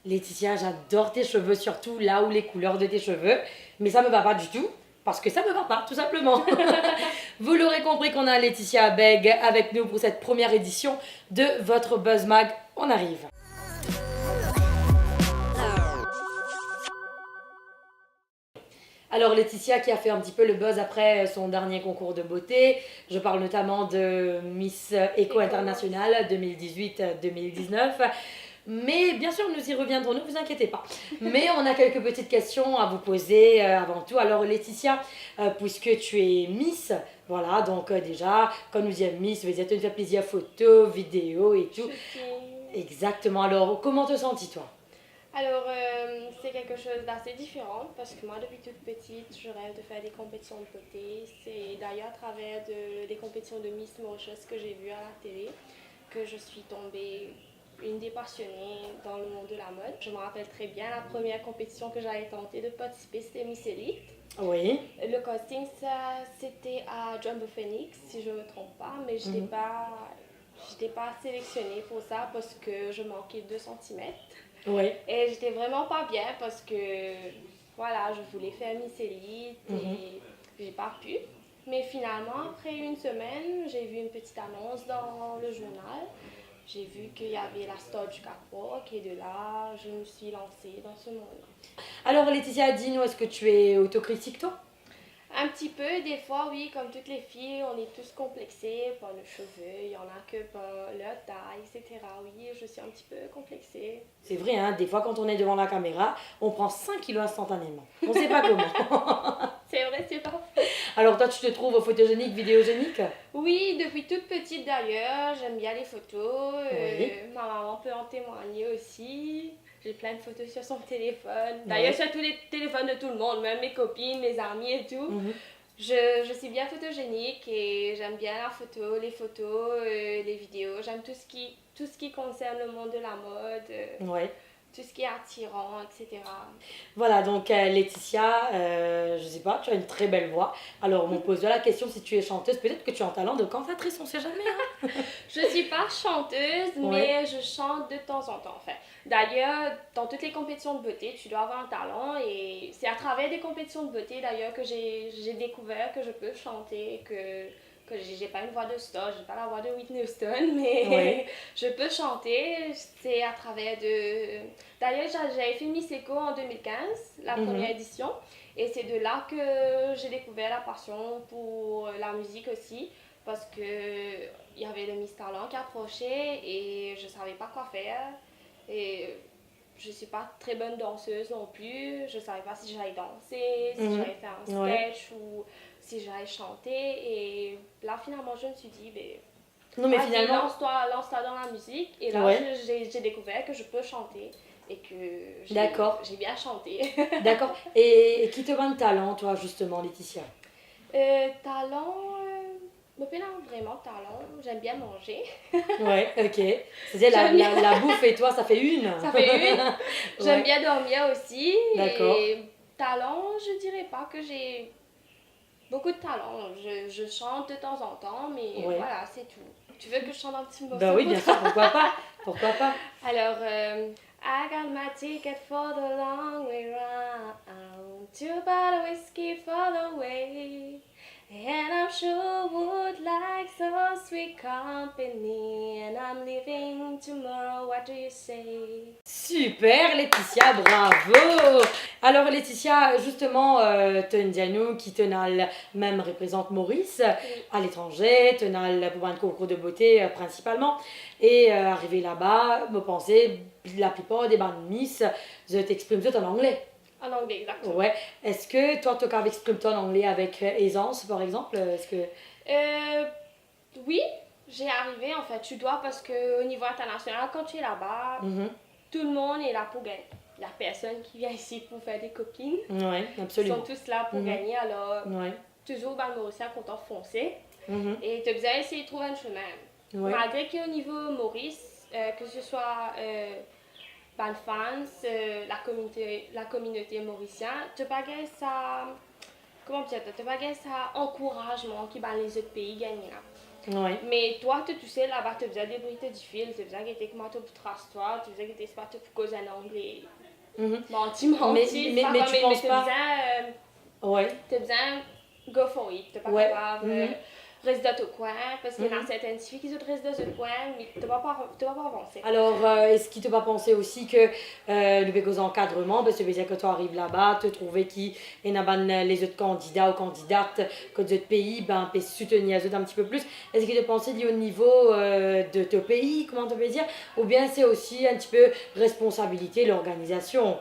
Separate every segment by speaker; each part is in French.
Speaker 1: Laetitia, j'adore tes cheveux, surtout là où les couleurs de tes cheveux. Mais ça me va pas du tout, parce que ça me va pas, tout simplement. Vous l'aurez compris qu'on a Laetitia Beg avec nous pour cette première édition de votre Buzz Mag. On arrive. Alors Laetitia qui a fait un petit peu le buzz après son dernier concours de beauté. Je parle notamment de Miss Eco International 2018-2019. Mais bien sûr, nous y reviendrons, ne vous inquiétez pas. Mais on a quelques petites questions à vous poser avant tout. Alors Laetitia, puisque tu es Miss, voilà, donc déjà, quand nous disons Miss, vous êtes une fait plaisir photo, vidéo et tout. Exactement. Alors, comment te sens-tu toi?
Speaker 2: Alors, c'est quelque chose d'assez différent parce que moi, depuis toute petite, je rêve de faire des compétitions de beauté. C'est d'ailleurs à travers des compétitions de Miss Mauritius que j'ai vues à la télé que je suis tombée une des passionnées dans le monde de la mode. Je me rappelle très bien la première compétition que j'avais tenté de participer, c'était Miss Elite.
Speaker 1: Oui.
Speaker 2: Le casting, c'était à Jumbo Phoenix, si je ne me trompe pas, mais je n'étais pas sélectionnée pour ça parce que je manquais 2 centimètres.
Speaker 1: Oui.
Speaker 2: Et j'étais vraiment pas bien parce que voilà, je voulais faire Miss Elite et j'ai pas pu. Mais finalement, après une semaine, j'ai vu une petite annonce dans le journal. J'ai vu qu'il y avait la star du catwalk et de là, je me suis lancée dans ce monde.
Speaker 1: Alors Laetitia, dis-nous, est-ce que tu es autocritique toi?
Speaker 2: Un petit peu, des fois, oui, comme toutes les filles, on est tous complexés par nos cheveux, il y en a que par leur taille, etc. Oui, je suis un petit peu complexée.
Speaker 1: C'est vrai, hein, des fois quand on est devant la caméra, on prend 5 kilos instantanément. On ne sait pas comment.
Speaker 2: C'est vrai, c'est pas.
Speaker 1: Alors toi, tu te trouves photogénique, vidéogénique?
Speaker 2: Oui, depuis toute petite d'ailleurs, j'aime bien les photos.
Speaker 1: Oui.
Speaker 2: Ma maman peut en témoigner aussi. J'ai plein de photos sur son téléphone.
Speaker 1: Oui.
Speaker 2: D'ailleurs, sur tous les téléphones de tout le monde, même mes copines, mes amis et tout. Je suis bien photogénique et j'aime bien la photo, les photos, les vidéos. J'aime tout ce qui concerne le monde de la mode,
Speaker 1: Ouais.
Speaker 2: tout ce qui est attirant, etc.
Speaker 1: Voilà, donc Laetitia, je sais pas, tu as une très belle voix. Alors on me pose la question si tu es chanteuse, peut-être que tu as un talent de cantatrice, on sait jamais. Hein.
Speaker 2: Je suis pas chanteuse, mais je chante de temps en temps. Enfin, d'ailleurs, dans toutes les compétitions de beauté, tu dois avoir un talent et c'est à travers des compétitions de beauté d'ailleurs que j'ai découvert que je peux chanter, que j'ai pas une voix de star, j'ai pas la voix de Whitney Houston, mais je peux chanter. C'est à travers de... D'ailleurs, j'avais fait Miss Eco en 2015, la première édition, et c'est de là que j'ai découvert la passion pour la musique aussi, parce que il y avait le Miss Talent qui approchait et je savais pas quoi faire. Et je suis pas très bonne danseuse non plus. Je savais pas si j'allais danser, si j'allais faire un sketch ou si j'allais chanter. Et là, finalement, je me suis dit,
Speaker 1: non, mais finalement,
Speaker 2: lance-toi dans la musique. Et là, j'ai découvert que je peux chanter et que j'ai bien chanté.
Speaker 1: D'accord. Et qui te donne le talent, toi, justement, Laetitia?
Speaker 2: Talent, pas vraiment de talent. J'aime bien manger.
Speaker 1: Ouais, ok. C'est-à-dire la bouffe et toi, ça fait une.
Speaker 2: Ça fait une. J'aime bien dormir aussi.
Speaker 1: D'accord.
Speaker 2: Et talent, je dirais pas que j'ai beaucoup de talent. Je chante de temps en temps, mais voilà, c'est tout. Tu veux que je chante un petit morceau?
Speaker 1: Bah oui, bien sûr, pourquoi pas. Pourquoi pas.
Speaker 2: Alors, I got my ticket for the long way round, 2 bottle whiskey for the way. And I'm sure would like some sweet company. And I'm leaving tomorrow, what do you say?
Speaker 1: Super Laetitia, bravo. Alors Laetitia, justement, Tundiano qui tenal même représente Maurice à l'étranger, tenal pour un concours de beauté principalement. Et arrivé là-bas, me pensais, la plupart des bandes Miss, je t'exprime tout en anglais.
Speaker 2: En anglais, exactement.
Speaker 1: Ouais. Est-ce que toi, tu exprimes en anglais avec aisance, par exemple? Est-ce que...
Speaker 2: Oui, j'ai arrivé en fait. Tu dois parce qu'au niveau international, quand tu es là-bas, tout le monde est là pour gagner. Il n'y a personne qui vient ici pour faire des copines.
Speaker 1: Oui, absolument.
Speaker 2: Ils sont tous là pour gagner, alors toujours dans le Mauricien content foncer. Et tu as besoin d'essayer de trouver un chemin. Malgré qu'au niveau Maurice, que ce soit les fans, la communauté mauricienne, tu pas ça... Comment dire, tu pas ça encouragement qui va les autres pays gagner là.
Speaker 1: Ouais.
Speaker 2: Mais toi, tu sais, là-bas, tu as besoin de bruits difficiles, tu as besoin que tu comment tu traces toi, tu as besoin que tu pas pour causer en anglais.
Speaker 1: Mhm.
Speaker 2: Menti,
Speaker 1: Mais tu penses
Speaker 2: tu as
Speaker 1: pas.
Speaker 2: besoin,
Speaker 1: Ouais.
Speaker 2: t'as besoin go for it. T'es pas
Speaker 1: Ouais.
Speaker 2: capable reste dans ton coin, parce qu'il y en a certaines filles qui restent dans ce coin, mais tu vas pas avancer.
Speaker 1: Alors, est-ce qu'il te va penser aussi que les encadrements, ben, ça veut dire que tu arrives là-bas, te trouver qui et les autres candidats ou candidates que d'autres pays, ben, peut soutenir les autres un petit peu plus. Est-ce qu'il te pensait lié au niveau de ton pays, comment on peut dire, ou bien c'est aussi un petit peu responsabilité de l'organisation.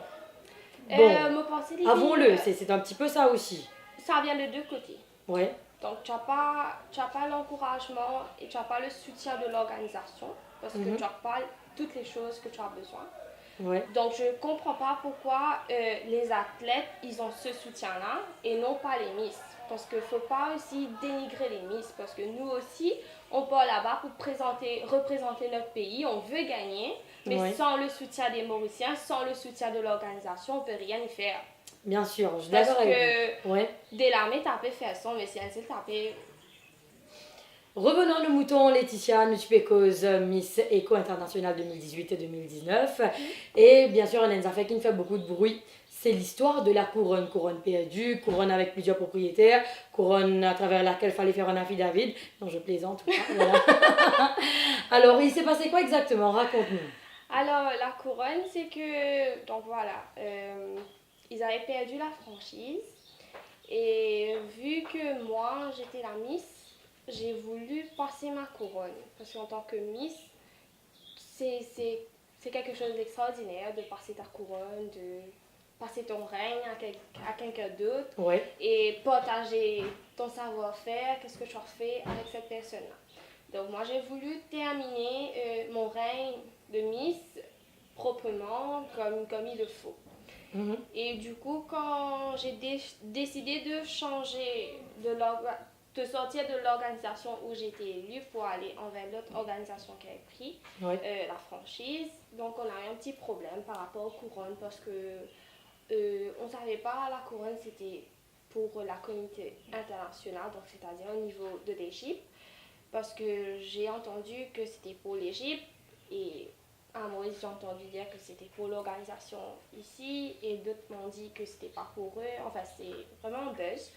Speaker 1: Bon,
Speaker 2: Me penser l'idée,
Speaker 1: avouons-le, c'est un petit peu ça aussi.
Speaker 2: ça vient de deux côtés.
Speaker 1: Ouais.
Speaker 2: Donc, tu n'as pas l'encouragement et tu n'as pas le soutien de l'organisation parce que tu n'as pas toutes les choses que tu as besoin.
Speaker 1: Ouais.
Speaker 2: Donc, je ne comprends pas pourquoi les athlètes, ils ont ce soutien-là et non pas les Miss. Parce qu'il ne faut pas aussi dénigrer les Miss parce que nous aussi, on part là-bas pour représenter notre pays, on veut gagner, mais sans le soutien des Mauriciens, sans le soutien de l'organisation, on ne peut rien y faire.
Speaker 1: Bien sûr, je suis d'accord avec vous. Ouais.
Speaker 2: Dès l'armée, tu peux faire ça, mais si un seul tapé.
Speaker 1: Revenons nos moutons, Laetitia, Nutupécose, Miss Eco International 2018 et 2019. Et bien sûr, elle a fait qui me fait beaucoup de bruit. C'est l'histoire de la couronne. Couronne perdue, couronne avec plusieurs propriétaires, couronne à travers laquelle il fallait faire un affidavit. Non, je plaisante. Voilà. Alors, il s'est passé quoi exactement? Raconte-nous.
Speaker 2: Alors, la couronne, c'est que. Donc voilà. Ils avaient perdu la franchise. Et vu que moi, j'étais la Miss, j'ai voulu passer ma couronne. Parce qu'en tant que Miss, c'est quelque chose d'extraordinaire de passer ta couronne, de passer ton règne à quelqu'un d'autre et partager ton savoir-faire, qu'est-ce que tu as fait avec cette personne-là. Donc moi, j'ai voulu terminer mon règne de Miss proprement, comme il le faut. Et du coup, quand j'ai décidé de changer de sortir de l'organisation où j'étais élue pour aller envers l'autre organisation qui avait pris la franchise, donc on a eu un petit problème par rapport aux couronnes parce que on ne savait pas la couronne c'était pour la communauté internationale, donc c'est-à-dire au niveau de l'Égypte, parce que j'ai entendu que c'était pour l'Égypte et à Maurice, j'ai entendu dire que c'était pour l'organisation ici et d'autres m'ont dit que c'était pas pour eux. Enfin, c'est vraiment un buzz.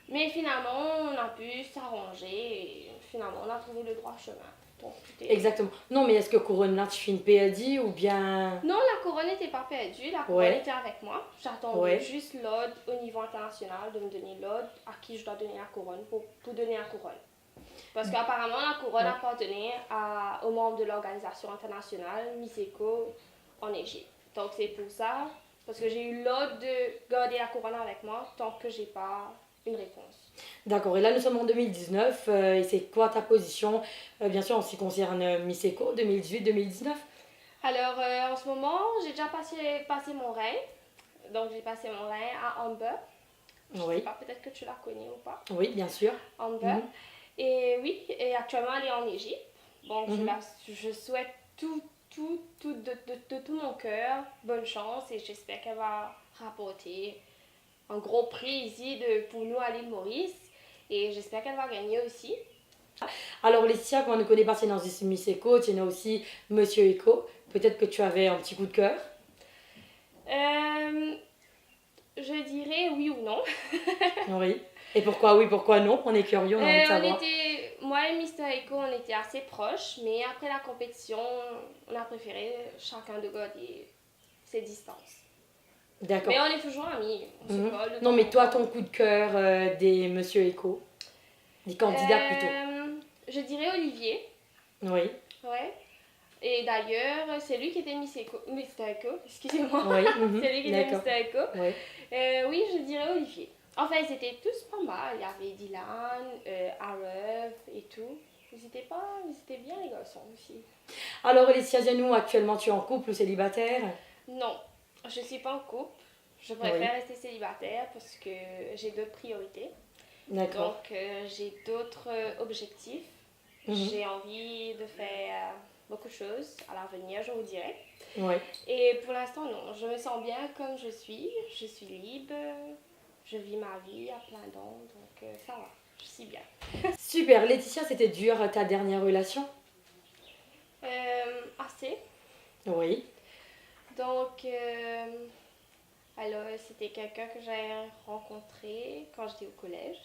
Speaker 2: Mais finalement, on a pu s'arranger et finalement, on a trouvé le droit chemin. Donc,
Speaker 1: Exactement. Non, mais est-ce que couronne là, tu fais une PAD ou bien...
Speaker 2: Non, la couronne n'était pas perdue. La couronne était avec moi. J'attendais juste l'ordre au niveau international de me donner l'ordre à qui je dois donner la couronne pour donner la couronne. Parce qu'apparemment, la couronne appartenait aux membres de l'organisation internationale Miss Eco en Égypte. Donc c'est pour ça, parce que j'ai eu l'ordre de garder la couronne avec moi tant que j'ai pas une réponse.
Speaker 1: D'accord, et là nous sommes en 2019, et c'est quoi ta position, bien sûr en ce qui concerne Miss Eco 2018-2019?
Speaker 2: Alors en ce moment, j'ai déjà passé mon règne. Donc j'ai passé mon règne à Amber. Je ne sais pas, peut-être que tu la connais ou pas.
Speaker 1: Oui, bien sûr.
Speaker 2: Amber. Et oui, et actuellement elle est en Égypte. Bon, je souhaite de tout mon cœur bonne chance et j'espère qu'elle va rapporter un gros prix ici pour nous à l'île Maurice et j'espère qu'elle va gagner aussi.
Speaker 1: Alors Laetitia, comme on ne connaît pas dans Miss Eco, tu en as aussi Monsieur Eco. Peut-être que tu avais un petit coup de cœur.
Speaker 2: Je dirais oui ou non.
Speaker 1: Oui. Et pourquoi oui, pourquoi non? On est curieux, on a envie de savoir.
Speaker 2: Moi et Mister Eco, on était assez proches, mais après la compétition, on a préféré chacun de garder ses distances.
Speaker 1: D'accord.
Speaker 2: Mais on est toujours amis.
Speaker 1: Non, mais toi, ton coup de cœur des Monsieur Eco, des candidats plutôt.
Speaker 2: Je dirais Olivier.
Speaker 1: Oui.
Speaker 2: Ouais. Et d'ailleurs, c'est lui qui était Mister Eco, excusez-moi.
Speaker 1: Oui.
Speaker 2: C'est lui qui était Mister Eco.
Speaker 1: Oui.
Speaker 2: Oui, je dirais Olivier. Enfin, ils étaient tous pas mal. Il y avait Dylan, Arev et tout. Ils étaient bien les garçons aussi.
Speaker 1: Alors, Laetitia Zianou, actuellement, tu es en couple ou célibataire?
Speaker 2: Non, je suis pas en couple. Je préfère rester célibataire parce que j'ai d'autres priorités.
Speaker 1: D'accord.
Speaker 2: Donc, j'ai d'autres objectifs. J'ai envie de faire beaucoup de choses à l'avenir, je vous dirais.
Speaker 1: Oui.
Speaker 2: Et pour l'instant, non. Je me sens bien comme je suis. Je suis libre. Je vis ma vie à plein dents, donc ça va. je suis bien.
Speaker 1: Super, Laetitia, c'était dur ta dernière relation?
Speaker 2: Assez.
Speaker 1: Oui.
Speaker 2: Donc, alors, c'était quelqu'un que j'ai rencontré quand j'étais au collège.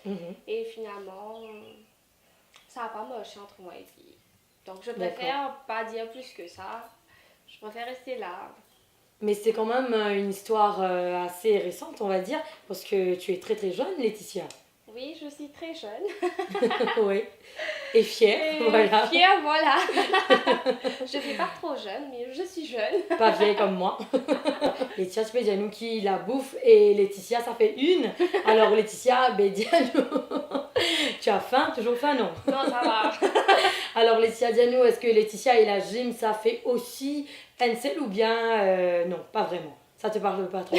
Speaker 1: Mhm.
Speaker 2: Et finalement, ça n'a pas marché entre moi et lui. Donc, je
Speaker 1: D'accord.
Speaker 2: préfère pas dire plus que ça. Je préfère rester là.
Speaker 1: Mais c'est quand même une histoire assez récente, on va dire, parce que tu es très très jeune, Laetitia.
Speaker 2: Oui, je suis très jeune.
Speaker 1: Oui. Et fière, voilà.
Speaker 2: Fière, voilà. Je ne suis pas trop jeune, mais je suis jeune.
Speaker 1: Pas vieille comme moi. Laetitia, tu peux dire nous qui la bouffe et Laetitia, ça fait une. Alors Laetitia, ben dis-nous. Tu as faim? Toujours faim, non?
Speaker 2: Non, ça va.
Speaker 1: Alors Laetitia, dis-nous, est-ce que Laetitia et la gym, ça fait aussi pencil ou bien non, pas vraiment. Ça te parle pas trop?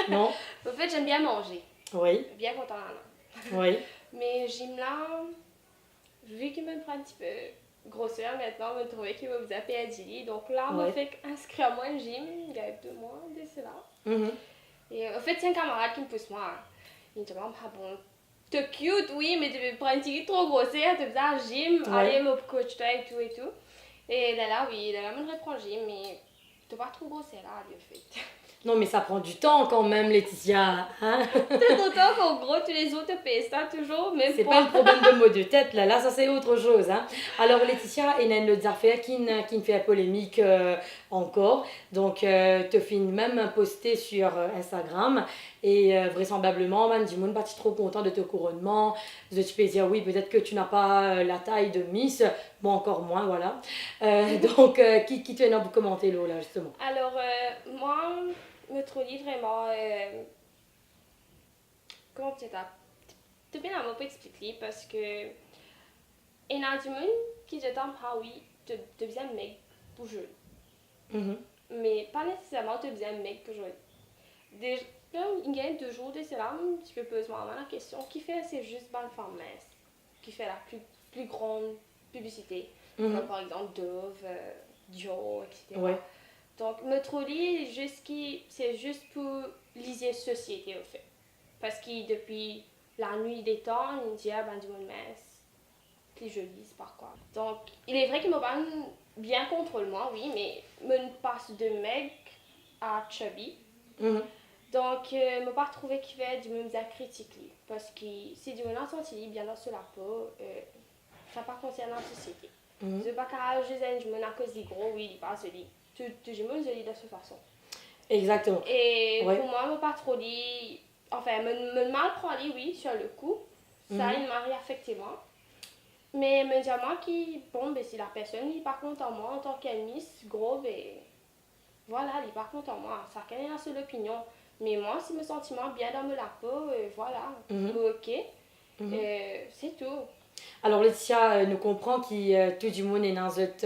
Speaker 1: Non?
Speaker 2: En fait, j'aime bien manger.
Speaker 1: Oui,
Speaker 2: Bien content là.
Speaker 1: oui,
Speaker 2: Mais gym là, vu qu'il me prend un petit peu grosseur maintenant, me trouvais qu'il me faisait perdre. Donc là,
Speaker 1: ouais.
Speaker 2: me fait inscrire moi au gym il y a 2 mois de cela.
Speaker 1: Mhm.
Speaker 2: Et en fait, c'est un camarade qui me pousse moi. Il me dit, ah bon, t'es cute, oui, mais tu veux prendre un petit peu trop grossière, tu faisais un gym,
Speaker 1: Ouais.
Speaker 2: allez, me coach toi et tout et tout. Et là, oui, là, me reprend le gym, mais t'es pas trop grossière là, lui, en fait.
Speaker 1: Non, mais ça prend du temps quand même, Laetitia. Hein?
Speaker 2: Tout autant qu'en gros, tous les autres pèsent, hein, toujours, même
Speaker 1: C'est pas le problème de maux de tête, là, ça c'est autre chose. Hein. Alors Laetitia, il y a une autre affaire qui ne fait polémique encore. Donc, te fin même posté sur Instagram et vraisemblablement, même du monde pas trop content de ton couronnement. Tu peux dire oui, peut-être que tu n'as pas la taille de Miss, bon encore moins, voilà. Donc, qui te vient vous commenter là, justement?
Speaker 2: Alors, moi, me trouve vraiment. Comment dire ça? C'est bien à me pas expliquer parce que. Il y a du monde qui dit, ah oui, tu deviens un mec pour jouer.
Speaker 1: Mhm.
Speaker 2: Mais pas nécessairement tu deviens un mec pour jouer. Déjà, il y a 2 jours de cela, je peux poser vraiment la question qui fait c'est juste bonne femme mince qui fait la plus grande publicité,
Speaker 1: Mhm.
Speaker 2: comme par exemple Dove, Dior, etc.
Speaker 1: Ouais.
Speaker 2: Donc, me troller, c'est juste pour liser société, au fait. Parce que depuis la nuit des temps, il dit, ah ben, du monde mince, plus joli, c'est pas quoi. Donc, il est vrai qu'il me parle bien contre moi, oui, mais me passe de mec à chubby.
Speaker 1: Mhm.
Speaker 2: Donc, je ne pas trouvé qu'il fait du même critiquer. Parce que si du monde senti bien dans la peau, ça pas concerne la société.
Speaker 1: Mhm.
Speaker 2: Je ne pas qu'à juste un monde à cause du gros, oui, il passe joli. Tout le monde joli de cette façon.
Speaker 1: Exactement.
Speaker 2: Et
Speaker 1: Ouais.
Speaker 2: pour moi, je ne pas trop dit. Enfin, me mal prendre, oui, sur le coup. Ça, il m'a réaffecté moi. Mais me dire moi qui, bon, ben, si la personne n'est pas content moi en tant qu'amiss, gros, ben, voilà, il n'est pas content moi. Chacun a son opinion. Mais moi, si me sens bien dans la peau, voilà, ok, c'est tout.
Speaker 1: Alors Laetitia nous comprend que tout du monde est dans cette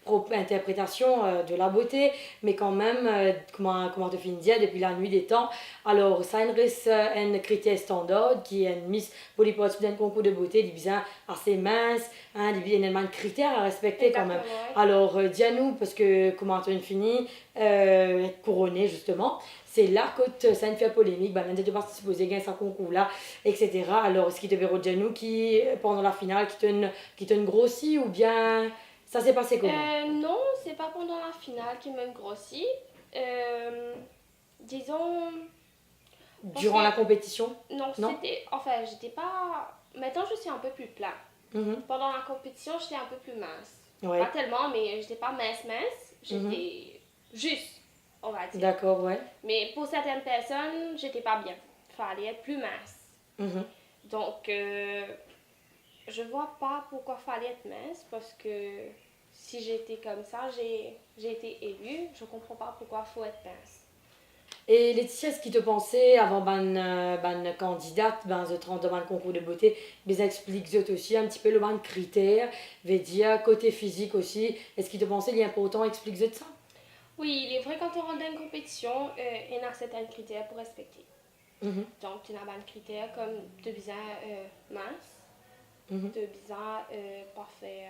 Speaker 1: propre interprétation de la beauté, mais quand même, comment te finis dire, depuis la nuit des temps, alors ça reste un critère standard qui est une mise pour les participer d'un concours de beauté, il est assez mince, hein, il y a un critère à respecter quand même.
Speaker 2: Exactement, ouais.
Speaker 1: Alors dis-nous, parce que comment tu finis, être couronné justement, c'est là que ça ne fait polémique, ben, l'un des deux parties supposées gagner ce concours-là, etc. Alors, est-ce qu'il te verra Janou qui, pendant la finale, qui te grossit ou bien ça s'est passé comment?
Speaker 2: Non, c'est pas pendant la finale qui me grossit. Disons.
Speaker 1: Durant la compétition?
Speaker 2: Non,
Speaker 1: Non?
Speaker 2: c'était. Enfin, j'étais pas. Maintenant, je suis un peu plus plat.
Speaker 1: Mhm.
Speaker 2: Pendant la compétition, j'étais un peu plus mince.
Speaker 1: Ouais.
Speaker 2: Pas tellement, mais j'étais pas mince. J'étais juste, on va dire.
Speaker 1: D'accord, ouais.
Speaker 2: Mais pour certaines personnes, j'étais pas bien. Fallait être plus mince.
Speaker 1: Mhm.
Speaker 2: Donc, je vois pas pourquoi fallait être mince parce que si j'étais comme ça, j'ai été élue. Je comprends pas pourquoi faut être mince.
Speaker 1: Et Laetitia, est-ce qui te pensait avant ban candidate, ben, je te rends dans le concours de beauté, mais explique aussi un petit peu le ban critères, veut dire côté physique aussi. Est-ce qui te pensait il est important, explique ça?
Speaker 2: Oui, il est vrai quand on rentre dans une compétition, il y a certains critères pour respecter.
Speaker 1: Mhm.
Speaker 2: Donc, tu as des critères comme de bien mince,
Speaker 1: Mhm.
Speaker 2: de bien parfait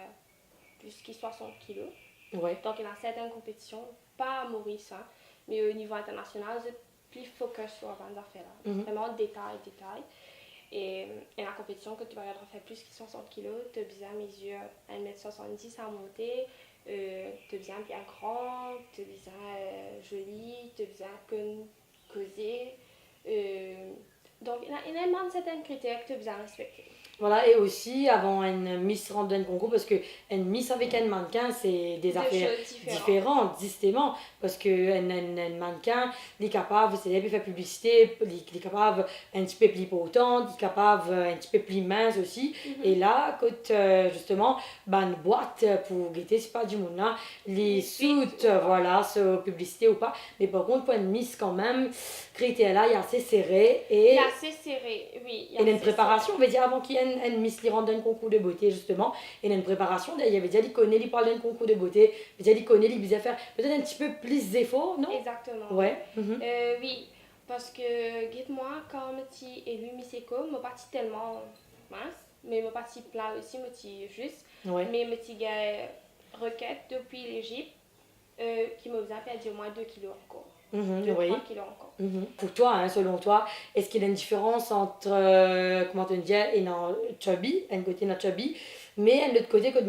Speaker 2: plus que 60 kilos.
Speaker 1: Ouais.
Speaker 2: Donc, il y a certaines compétitions, pas à Maurice, hein, mais au niveau international, j'ai plus focus sur les affaires-là.
Speaker 1: Mhm.
Speaker 2: Vraiment détail. Et la compétition, que tu vas faire plus que 60 kg, tu as besoin de mesure 1,70 m à monter, tu as besoin bien grand, tu as besoin joli, tu as besoin causer. Donc, il y a énormément de certains critères que tu as besoin de respecter.
Speaker 1: Voilà, et aussi avant une Miss rentre dans le concours, parce que une Miss avec un mannequin, c'est des affaires différentes, justement, parce que un mannequin, il est capable, c'est de faire publicité, il est capable un petit peu plus important, il est capable un petit peu plus mince aussi. Et là, quand justement, une boîte pour guetter, c'est pas du monde là, les suits, voilà, sur publicité ou pas, mais par contre, pour une Miss quand même, critère là, il est assez serré.
Speaker 2: Il est assez serré, oui.
Speaker 1: Il y a une préparation, on va dire, avant qu'il y ait une Miss qui rentre dans un concours de beauté, justement. Il y a une préparation, il y avait déjà, il connaît, il parle d'un concours de beauté, déjà, il connaît, il faisait faire peut-être un petit peu plus d'efforts, non?
Speaker 2: Exactement.
Speaker 1: Ouais.
Speaker 2: Oui, parce que, dites-moi, quand je suis élue Miss Eco, je ne suis pas tellement mince, mais je suis pas plat aussi, je suis juste.
Speaker 1: Ouais.
Speaker 2: Mais je suis requête depuis l'Égypte qui me faisait perdre au moins 2 kilos encore. 2-3 kilos encore.
Speaker 1: Pour toi, hein, selon toi, est-ce qu'il y a une différence entre, comment te dire, et chubby, un côté dans chubby, mais un autre côté, que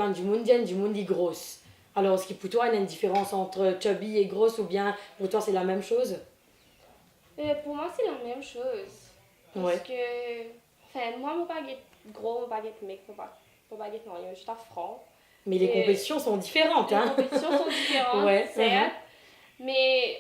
Speaker 1: du monde est grosse. Alors, est-ce que pour toi, il y a une différence entre chubby et grosse, ou bien pour toi, c'est la même chose?
Speaker 2: Pour moi, c'est la même chose. Parce que, enfin, moi, mon baguette gros, mon baguette mec, mon baguette non, il y a juste à franc.
Speaker 1: Mais les compétitions sont différentes, hein?
Speaker 2: Les compétitions sont différentes, certes. Mais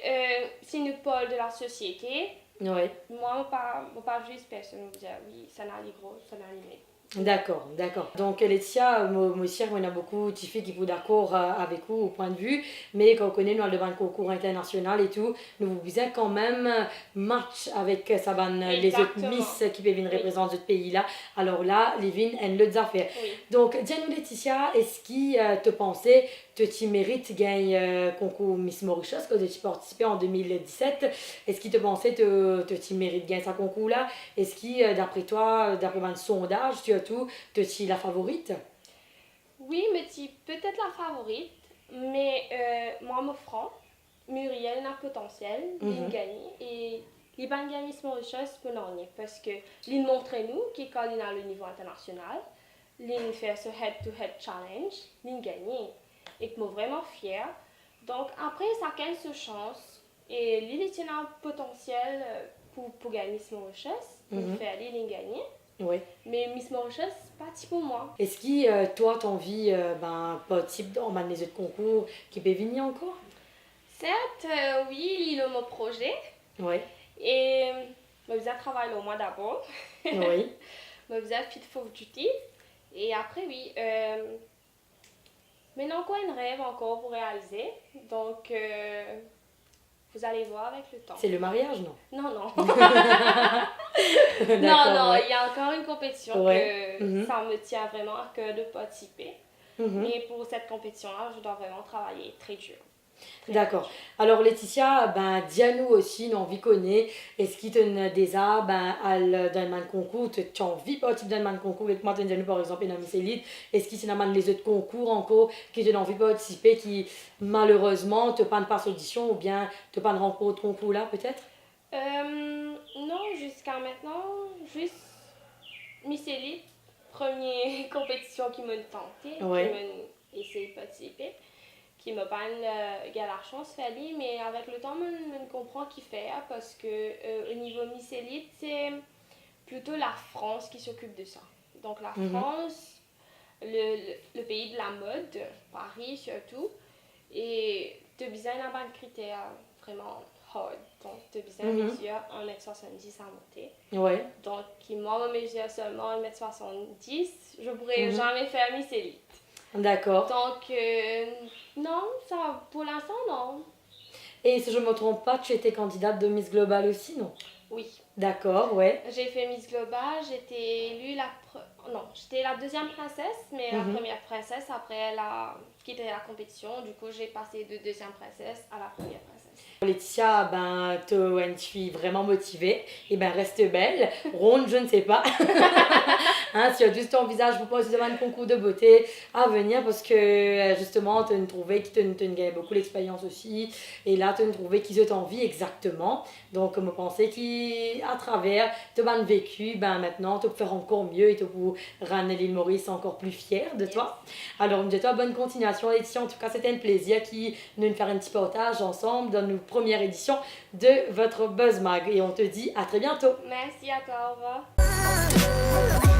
Speaker 2: c'est une pôle de la société.
Speaker 1: Ouais.
Speaker 2: Moi, pas juste personne me dire oui, ça n'a les gros, ça n'a les mec.
Speaker 1: D'accord, d'accord. Donc Laetitia, moi aussi, on a beaucoup de filles qui sont d'accord avec vous au point de vue, mais quand on connaît nous le concours international et tout, nous vous faisons quand même match avec ça les autres Miss qui peuvent venir représenter d'autres pays là. Alors là, les vignes, elles le affaires. Donc dis-nous Laetitia, est-ce qui te pensait que tu mérites gagner concours Miss Mauritius quand tu participé en 2017? Est-ce qu'il te pensait que tu mérites gagner ce concours là? Est-ce que d'après toi, d'après un sondage, tu as tout, tu es la favorite?
Speaker 2: Oui, mais tu peut-être la favorite, mais moi, mon franc, Muriel n'a potentiel, il gagne et les banques gagnent Miss Mauritius pour l'année parce que il montre nous qui quand il a le niveau international, il fait ce head-to-head challenge, il gagne et que moi vraiment fière. Donc après, ça gagne ce chance et il tient un potentiel pour gagner Miss Mauritius, pour faire il gagner.
Speaker 1: Oui.
Speaker 2: Mais Miss Mauritius, pas type pour moi.
Speaker 1: Est-ce que toi, tu as envie, pas type dans les autres concours qui peuvent venir encore?
Speaker 2: Certes, oui, il a mon projet.
Speaker 1: Oui.
Speaker 2: Et je vais travailler au mois d'abord.
Speaker 1: Oui.
Speaker 2: Je vais fit for duty. Et après, oui. Maintenant, quoi, un rêve encore pour réaliser. Donc, vous allez voir avec le temps.
Speaker 1: C'est le mariage, non?
Speaker 2: Non, non. Non, il y a encore une compétition que ça me tient vraiment à cœur de participer. Mais pour cette compétition-là, je dois vraiment travailler très dur.
Speaker 1: D'accord. Alors Laetitia, dis-nous aussi, nous envie connaître, est-ce qu'il te déjà dans le concours, tu as envie de participer dans le concours avec moi, dis-nous par exemple dans Miss Elite, est-ce qu'il y a les autres concours encore qui tu as envie de participer qui malheureusement te prennent pas audition ou bien te prennent rencontre concours là peut-être?
Speaker 2: Non, jusqu'à maintenant, juste Miss Elite, première compétition qui m'a tenté, qui m'a essayé de participer. Qui me parle il a la chance Fali, mais avec le temps je comprends qui fait parce que au niveau Miss Elite c'est plutôt la France qui s'occupe de ça. Donc la France, le pays de la mode, Paris surtout, et tu as besoin d'un critère vraiment hard. Donc tu as besoin de mesure 1,70 m à monter.
Speaker 1: Ouais.
Speaker 2: Donc moi je mesure seulement 1,70 m, je pourrais jamais faire Miss Elite.
Speaker 1: D'accord.
Speaker 2: Donc, non, ça, pour l'instant, non.
Speaker 1: Et si je ne me trompe pas, tu étais candidate de Miss Global aussi, non?
Speaker 2: Oui.
Speaker 1: D'accord, ouais.
Speaker 2: J'ai fait Miss Global, j'étais élue j'étais la deuxième princesse, mais la première princesse, après elle a quitté la compétition, du coup j'ai passé de deuxième princesse à la première princesse.
Speaker 1: Laetitia, ben, tu es une fille vraiment motivée, et ben reste belle, ronde, je ne sais pas. Hein, si tu as juste ton visage pour passer devant un concours de beauté à venir, parce que justement, tu as trouvé que tu as gagné beaucoup l'expérience aussi, et là, tu as trouvé qu'ils ont envie exactement. Donc, je pensais qu'à travers ton vécu, ben maintenant, tu peux faire encore mieux et tu peux rendre l'île Maurice encore plus fière de toi. Alors, je te souhaite bonne continuation, Laetitia. En tout cas, c'était un plaisir de nous faire un petit partage ensemble dans nos première édition de votre Buzz Mag. Et on te dit à très bientôt.
Speaker 2: Merci à toi, au revoir.